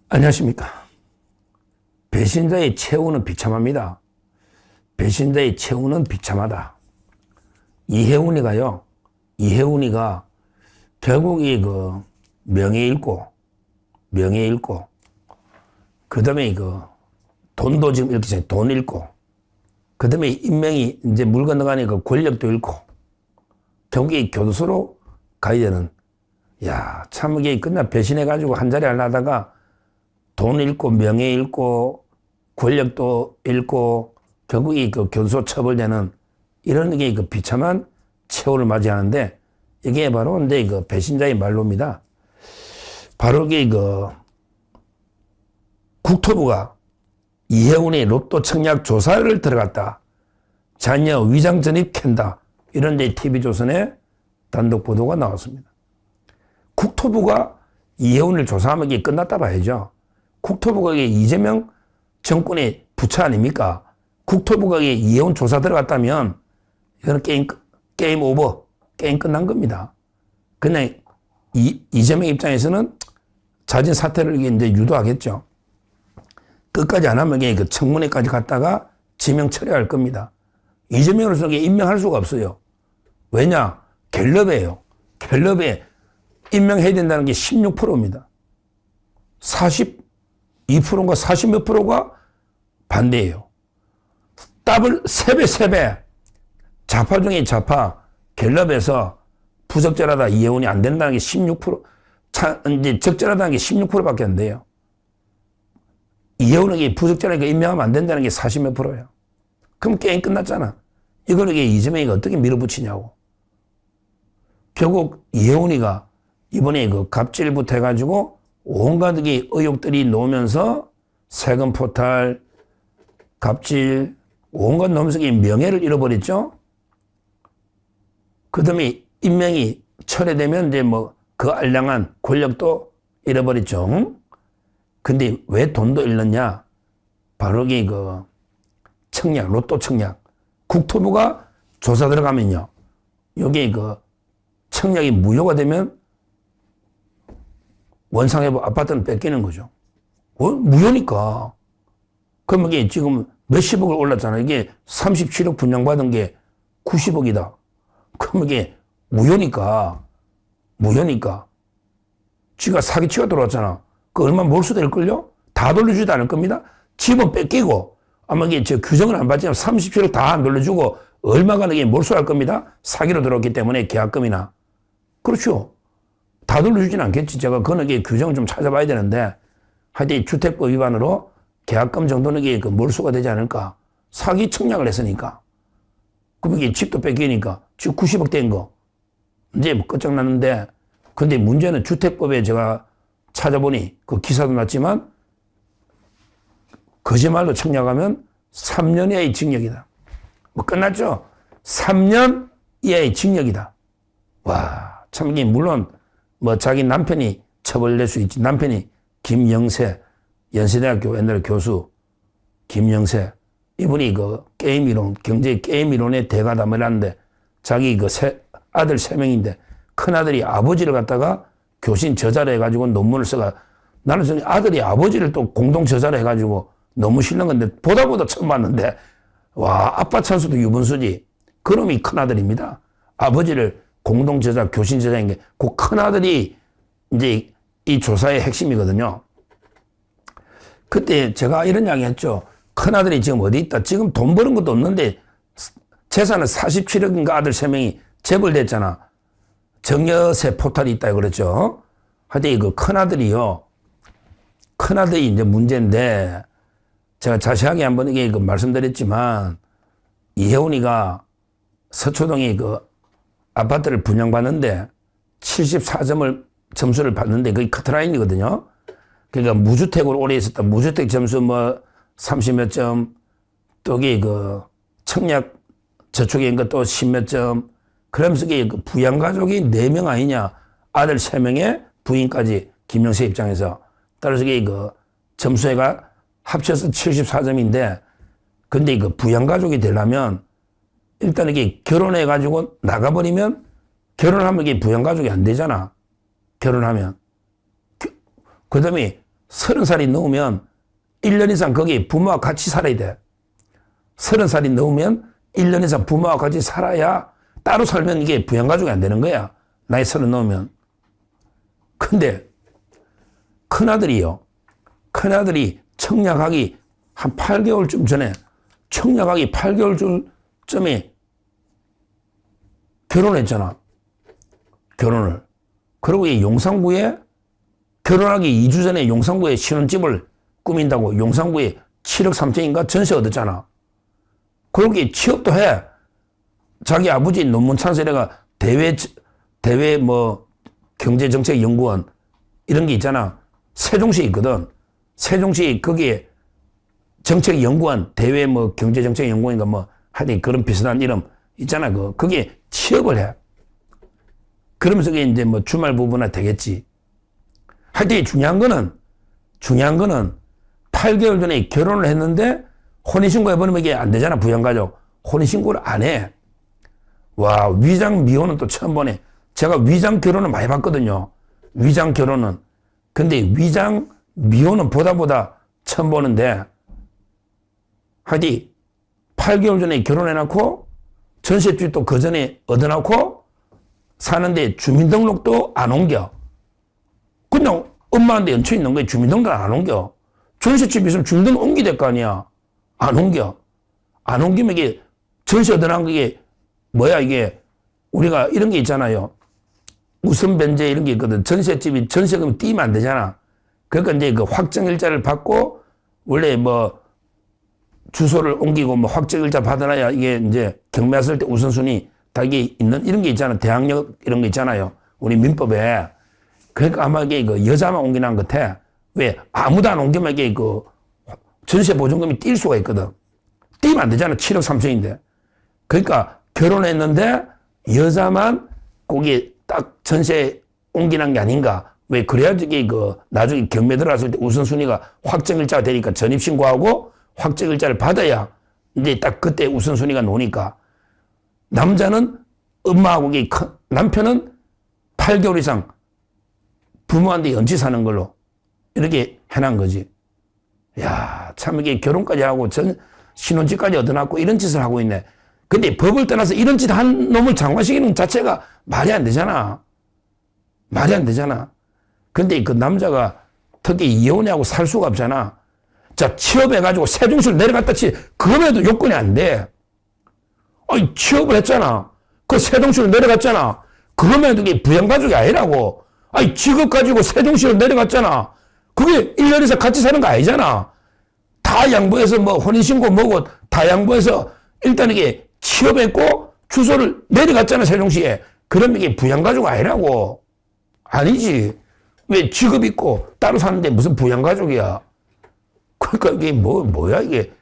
안녕하십니까. 배신자의 최후는 비참합니다. 배신자의 최후는 비참하다. 이혜훈이가 결국 명예 잃고, 그 다음에 돈도 지금 잃기 전에 돈 잃고, 그 다음에 인명이 이제 물 건너가니까 권력도 잃고, 결국에 교도소로 가야 되는, 참 이게 끝나 배신해가지고 한 자리 하려다가 돈 잃고, 명예 잃고, 권력도 잃고, 결국에 교도소 처벌되는 이런 게 비참한 최후를 맞이하는데, 이게 바로 이제 배신자의 말로입니다. 바로 이게 국토부가 이혜훈의 로또 청약 조사를 들어갔다. 자녀 위장 전입 캔다. 이런 데 TV조선의 단독 보도가 나왔습니다. 국토부가 이혜훈을 조사하면 이게 끝났다 봐야죠. 국토부가 이게 이재명 정권의 부처 아닙니까? 국토부가 이게 이혜훈 조사 들어갔다면 이거는 게임 오버, 게임 끝난 겁니다. 그냥 이재명 입장에서는 자진 사퇴를 이제 유도하겠죠. 끝까지 안 하면 이게 청문회까지 갔다가 지명 철회할 겁니다. 이재명으로서 임명할 수가 없어요. 왜냐? 갤럽이에요. 갤럽에 임명해야 된다는 게 16%입니다. 42%인가 40몇 프로가 반대예요. 더블 3배. 좌파 중에 좌파 갤럽에서 부적절하다 이혜훈이 안 된다는 게 16%, 이제 적절하다는 게 16%밖에 안 돼요. 이혜훈에게 부적절하게 임명하면 안 된다는 게 40몇 프로예요. 그럼 게임 끝났잖아. 이걸 이재명이가 어떻게 밀어붙이냐고. 결국 이혜훈이가 이번에 갑질부터 해가지고 온갖 의혹들이 나오면서 세금 포탈, 갑질, 온갖 놈에서 명예를 잃어버렸죠. 그 다음에 임명이 철회되면 이제 그 알량한 권력도 잃어버렸죠. 근데 왜 돈도 잃었냐? 바로 이게 청약, 로또 청약. 국토부가 조사 들어가면요. 여기 청약이 무효가 되면 원상회복 아파트는 뺏기는 거죠. 무효니까. 그럼 이게 지금 몇십억을 올랐잖아요. 이게 37억 분양받은 게 90억이다. 그럼 이게 무효니까. 지가 사기치가 들어왔잖아. 그 얼마 몰수될걸요? 다 돌려주지도 않을 겁니다. 집은 뺏기고, 아마 이게 규정을 안 받지만 37억 다 안 돌려주고, 얼마가 이게 몰수할 겁니다. 사기로 들어왔기 때문에 계약금이나. 그렇죠. 다 돌려주지는 않겠지. 제가 그거는 이게 규정을 좀 찾아봐야 되는데, 하여튼 주택법 위반으로 계약금 정도는 이게 몰수가 되지 않을까. 사기 청약을 했으니까. 그럼 이게 집도 뺏기니까, 지금 90억 된 거. 이제 끝장났는데, 근데 문제는 주택법에 제가 찾아보니, 그 기사도 났지만, 거짓말로 청약하면 3년 이하의 징역이다. 끝났죠? 3년 이하의 징역이다. 와, 참, 이게 물론, 자기 남편이 처벌될 수 있지. 남편이 김영세, 연세대학교 옛날 교수, 김영세. 이분이 게임 이론, 경제 게임 이론의 대가다 말하는데, 자기 아들 3명인데, 큰아들이 아버지를 갖다가 교신 저자를 해가지고 논문을 써가, 나는 아들이 아버지를 또 공동 저자를 해가지고 너무 싫은 건데, 보다 처음 봤는데, 와, 아빠 찬스도 유분수지. 그놈이 큰아들입니다. 아버지를 공동 저자, 교신 저자인 게, 그 큰아들이 이제 이 조사의 핵심이거든요. 그때 제가 이런 이야기 했죠. 큰아들이 지금 어디 있다. 지금 돈 버는 것도 없는데, 재산은 47억인가 아들 3명이 재벌됐잖아. 정여세 포탈이 있다 그랬죠. 하여튼 큰아들이 이제 문제인데, 제가 자세하게 한번 이게 말씀드렸지만, 이혜훈이가 서초동에 아파트를 분양받는데 74점을 점수를 받는데 그게 커트라인이거든요. 그러니까 무주택으로 오래 있었다. 무주택 점수 30몇 점, 또 이게 청약 저축인 것도 10몇 점, 그러면서 이게 부양가족이 4명 아니냐. 아들 3명에 부인까지 김영세 입장에서. 따라서 이게 점수가 합쳐서 74점인데, 근데 부양가족이 되려면 일단 이게 결혼해가지고 나가버리면 결혼하면 이게 부양가족이 안 되잖아. 결혼하면. 그 다음에 30살이 넘으면 1년 이상 거기 부모와 같이 살아야 돼. 30살이 넘으면 1년 이상 부모와 같이 살아야 따로 살면 이게 부양가족이 안 되는 거야. 나이 30 넘으면. 근데 큰아들이 청약하기 한 8개월쯤 전에 청약하기 8개월쯤에 결혼했잖아. 결혼을. 그리고 이 용산구에 결혼하기 2주 전에 용산구에 신혼집을 꾸민다고 용산구에 7억 3천인가 전세 얻었잖아. 그러기 취업도 해. 자기 아버지 논문 찬스래가 대외 뭐 경제정책연구원 이런 게 있잖아. 세종시에 있거든. 세종시 거기에 정책연구원 대외 뭐 경제정책연구원인가 뭐 하여튼 그런 비슷한 이름 있잖아. 거기에 취업을 해. 그러면서 그게 이제 뭐 주말 부부나 되겠지. 하여튼 중요한 거는 8개월 전에 결혼을 했는데 혼인신고 해버리면 이게 안 되잖아. 부양가족. 혼인신고를 안 해. 와, 위장 미혼은 또 처음 보네. 제가 위장 결혼은 많이 봤거든요. 위장 결혼은. 근데 위장 미혼은 보다 처음 보는데 하여튼 8개월 전에 결혼해놓고 전셋집도 그 전에 얻어놓고 사는데 주민등록도 안 옮겨. 그냥 엄마한테 얹혀 있는 거에 주민등록도 안 옮겨. 전셋집 있으면 주민등록 옮기야 될 거 아니야. 안 옮겨. 안 옮기면 이게 전세 얻어놓은 게 뭐야 이게 우리가 이런 게 있잖아요. 우선 변제 이런 게 있거든. 전셋집이 전세금 띄면 안 되잖아. 그러니까 이제 그 확정일자를 받고 원래 뭐 주소를 옮기고 뭐 확정일자 받아놔야 이게 이제 경매 왔을 때 우선순위 다 이게 있는 이런 게 있잖아. 대항력 이런 거 있잖아요. 우리 민법에. 그러니까 아마 이게 그 여자만 옮기는 것 같아. 왜? 아무도 안 옮기면 이게 그 전세 보증금이 뛸 수가 있거든. 띄면 안 되잖아. 7억 3천인데. 그러니까 결혼했는데 여자만 거기 딱 전세 옮기는 게 아닌가. 왜? 그래야지 이게 그 나중에 경매 들어갔을 때 우선순위가 확정일자가 되니까 전입신고하고 확정일자를 받아야 이제 딱 그때 우선순위가 노니까. 남자는 엄마하고 남편은 8개월 이상 부모한테 연치 사는 걸로 이렇게 해놓은 거지. 야, 참 이게 결혼까지 하고 신혼집까지 얻어놨고 이런 짓을 하고 있네. 근데 법을 떠나서 이런 짓 한 놈을 장관시키는 자체가 말이 안 되잖아. 말이 안 되잖아. 근데 그 남자가 특히 이혼하고 살 수가 없잖아. 자, 취업해가지고 세종시로 내려갔다 그거에도 요건이 안 돼. 아니, 취업을 했잖아. 그 세종시로 내려갔잖아. 그거면 이게 부양가족이 아니라고. 아니, 직업 가지고 세종시로 내려갔잖아. 그게 1년에서 같이 사는 거 아니잖아. 다 양보해서 뭐 혼인신고 뭐고 다 양보해서 일단 이게 취업했고 주소를 내려갔잖아, 세종시에. 그러면 이게 부양가족 아니라고. 아니지. 왜 직업 있고 따로 사는데 무슨 부양가족이야. 그러니까 이게 뭐야 이게.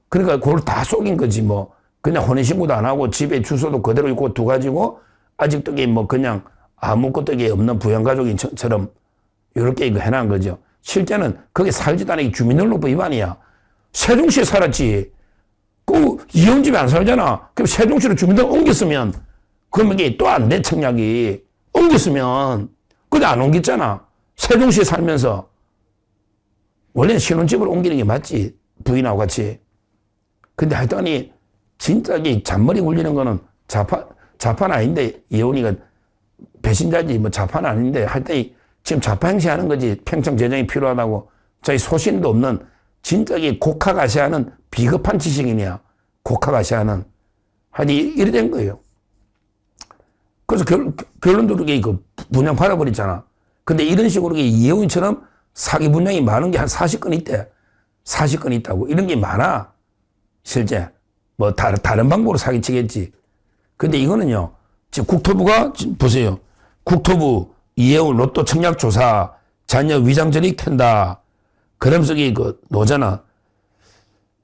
그러니까 그걸 다 속인 거지 뭐. 그냥 혼인신고도 안 하고 집에 주소도 그대로 있고 두가지고 아직도 이게 뭐 그냥 아무것도 이게 없는 부양가족인처럼 이렇게 이거 해놓은 거죠. 실제는 거기 살지도 않은 주민등록법 위반이야. 세종시에 살았지. 그 이혼집에 안 살잖아. 그럼 세종시로 주민등록 옮겼으면 그러면 이게 또 안 돼, 청약이. 옮겼으면. 근데 안 옮겼잖아. 세종시에 살면서. 원래는 신혼집으로 옮기는 게 맞지. 부인하고 같이. 근데 하여튼이 진짜 이 잔머리 굴리는 거는 자판 아닌데 이혼이가 배신자지 뭐 자판 아닌데 하여튼 지금 자파 행세하는 거지. 평생 재정이 필요하다고. 자기 소신도 없는 진짜 이 곡학아시아는 비겁한 지식인이야. 곡학아시아는. 하여튼 이래 된 거예요. 그래서 결론적으로 그 분양 팔아버렸잖아. 근데 이런 식으로 이혼처럼 사기 분양이 많은 게 한 40건 있대. 40건 있다고. 이런 게 많아. 실제. 뭐 다른 방법으로 사기치겠지. 근데 이거는요. 지금 국토부가 지금 보세요. 국토부 이해운 로또 청약 조사 자녀 위장전입 캔다. 그러면서 그 노잖아.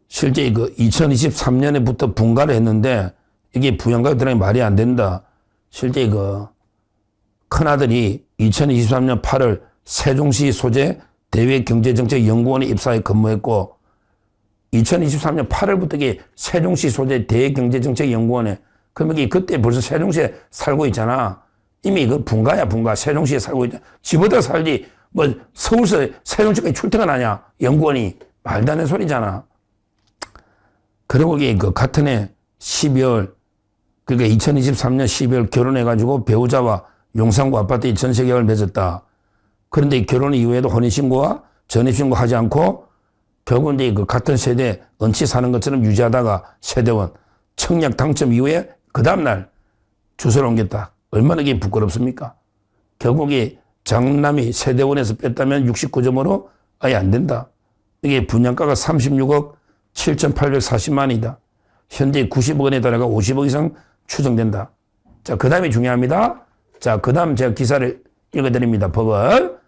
실제 그 2023년에부터 분가를 했는데 이게 부양가족 들어가니 말이 안 된다. 실제 그 큰아들이 2023년 8월 세종시 소재 대외경제정책연구원에 입사해 근무했고 2023년 8월부터 이게 세종시 소재 대외경제정책연구원에 그러면 이게 그때 벌써 세종시에 살고 있잖아. 이미 그 분가야 분가. 세종시에 살고 있잖아. 집어다 살지 뭐 서울서 세종시까지 출퇴근하냐 연구원이 말도 안 되는 소리잖아. 그리고 이게 그 같은 해 12월 그러니까 2023년 12월 결혼해가지고 배우자와 용산구 아파트에 전세 계약을 맺었다. 그런데 결혼 이후에도 혼인신고와 전입신고 하지 않고 결국 이제 그 같은 세대 언치 사는 것처럼 유지하다가 세대원 청약 당첨 이후에 그 다음날 주소를 옮겼다. 얼마나 이게 부끄럽습니까? 결국에 장남이 세대원에서 뺐다면 69점으로 아예 안 된다. 이게 분양가가 36억 7,840만이다. 현재 90억 원에 달하가 50억 이상 추정된다. 자, 그 다음이 중요합니다. 자, 그 다음 제가 기사를 읽어드립니다. 법은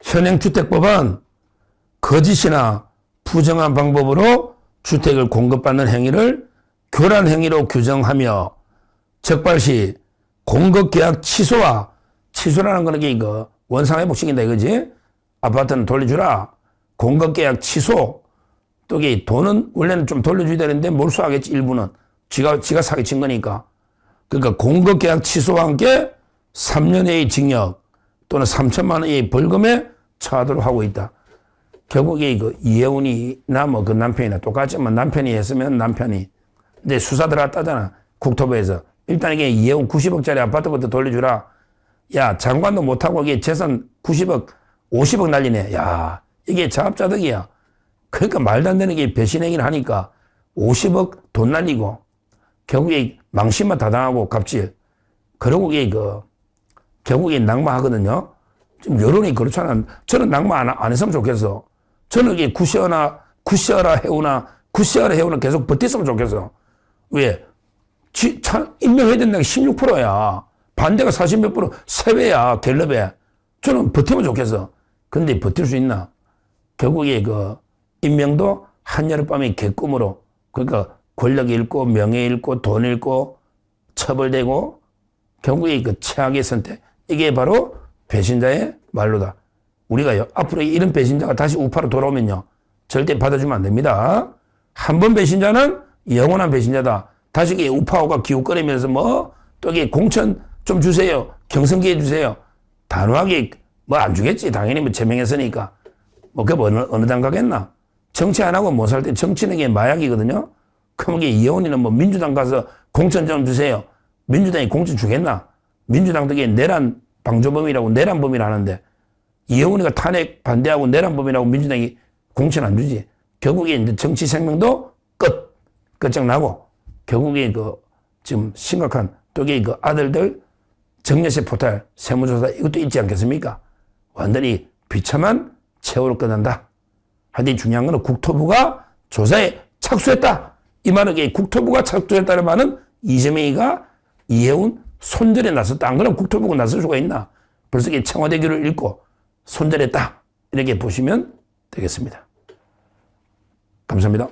현행주택법은 거짓이나 부정한 방법으로 주택을 공급받는 행위를 교란 행위로 규정하며 적발시 공급계약 취소라는 거는 이거 원상회복시킨다 이거지. 아파트는 돌려주라. 공급계약 취소. 또 이게 돈은 원래는 좀 돌려줘야 되는데 몰수하겠지 일부는. 지가 사기친 거니까. 그러니까 공급계약 취소와 함께 3년의 징역 또는 3천만 원의 벌금에 처하도록 하고 있다. 결국에 이거 이혜훈이나 뭐 그 남편이나 똑같지. 뭐 남편이 했으면 남편이. 근데 수사 들어갔다잖아. 국토부에서. 일단 이게 이혜훈 90억짜리 아파트부터 돌려주라. 야, 장관도 못하고 이게 재산 90억, 50억 날리네. 야, 이게 자업자득이야. 그러니까 말도 안 되는 게 배신행위를 하니까 50억 돈 날리고 결국에 망신만 다 당하고 갑질. 그러고 이게 결국에 낙마하거든요. 지금 여론이 그렇잖아. 저는 낙마 안 했으면 좋겠어. 저는 이게 굿시어라 해우나 계속 버텼으면 좋겠어. 왜? 임명해야 된다는 게 16%야. 반대가 40몇 프로, 세배야, 갤럽에. 저는 버티면 좋겠어. 근데 버틸 수 있나? 결국에 임명도 한여름밤의 개꿈으로, 그러니까 권력이 잃고, 명예 잃고, 돈 잃고, 처벌되고, 결국에 최악의 선택. 이게 바로 배신자의 말로다. 우리가요, 앞으로 이런 배신자가 다시 우파로 돌아오면요, 절대 받아주면 안 됩니다. 한 번 배신자는 영원한 배신자다. 다시 이게 우파오가 기웃거리면서 또 이게 공천 좀 주세요. 경선기 해주세요. 단호하게 안 주겠지. 당연히 제명했으니까. 그게 어느 당 가겠나? 정치 안 하고 못 살 때 정치는 게 마약이거든요. 그럼 이게 이혜원이는 민주당 가서 공천 좀 주세요. 민주당이 공천 주겠나? 민주당도 이게 내란 방조범이라고 내란범이라 하는데 이혜원이가 탄핵 반대하고 내란범이라고 민주당이 공천 안 주지. 결국에 이제 정치 생명도 끝장나고 결국에 지금 심각한 또 이게 아들들 정례세 포탈 세무조사 이것도 있지 않겠습니까? 완전히 비참한 세월을 끝난다. 하여튼 중요한 건 국토부가 조사에 착수했다. 이 말은 국토부가 착수했다는 말은 이재명이가 이혜훈 손절에 나섰다. 안 그러면 국토부가 나설 수가 있나? 벌써 청와대교를 읽고 손절했다. 이렇게 보시면 되겠습니다. 감사합니다.